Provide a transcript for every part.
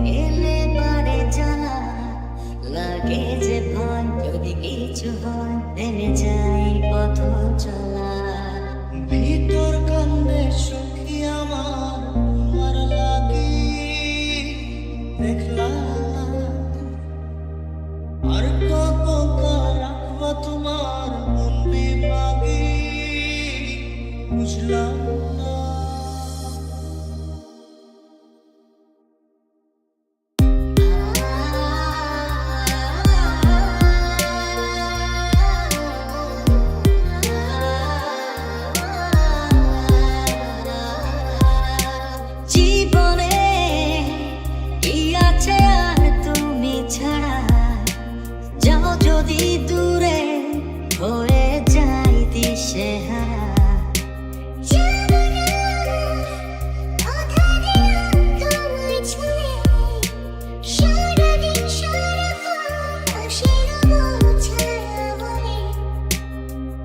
গেলে বারে জানা লাগে যে ভয়, যদি কিছু হয় থেমে যাই পথ চলা। ভিতর কান্দে সখী আমার তোমার লাগি, দেখলাম আর কত কাল রাখবা তোমার মন বিভাগী, বুঝলাম না। জীবনে কি আছে আর তুমি ছাড়া, যাও যদি দূরে হয়ে যাই দিশেহারা।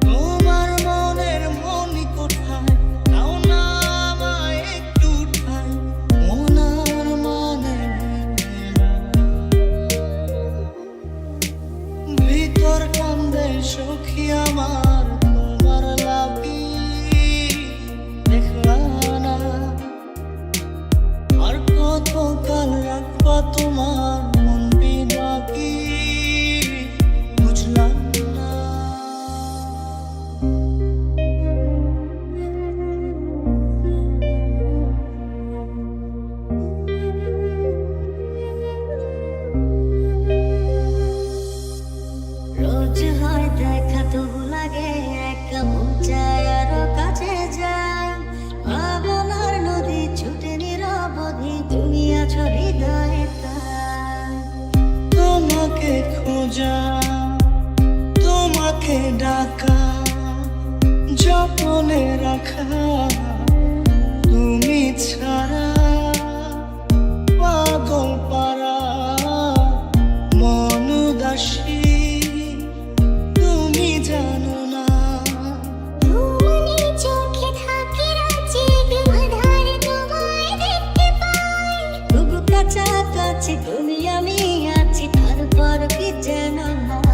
তোমার মনের মনি কোথায়, দাও না আমায় একটু ঠাই, মনার মানে ভিতর কান্দে সখী আমার তোমার লাগি, দেখলা না আর কত কাল রাখবা তোমার মন বিনাকি, বুঝলাম না। রোজ হয় দেখা তবু লাগে একা, মন চায় আরো কাছে যাই। ভাবনার নদী ছুটে নিরবধি, তুমি আছো হৃদয়ে তাই। তোমাকে খোঁজা, তোমাকে ডাকা, যতনে রাখা, তুমি ছাড়া পাগল পারা মন উদাসী, তুমি জানো না। তবু কাছাকাছি তুমি আমি আছি, তারপর কি যেন হয়।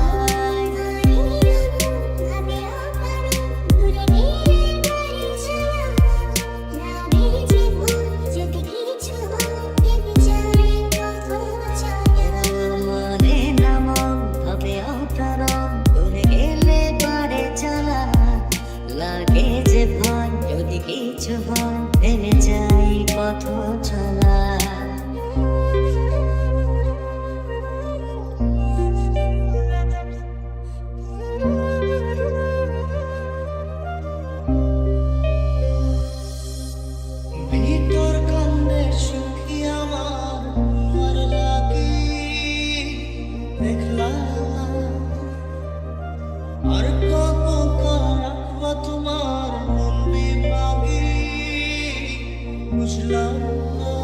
মনে না মন হবে অকারণ, দূরে গেলে বারে জানা লাগে যে ভয়, যদি কিছু হয় থেমে যাই পথ চলা। ভিতর কান্দে সখী আমার তোমার লাগি, দেখলাম আর কত কাল রাখবা তোমার মন বিভাগী, বুঝলাম না।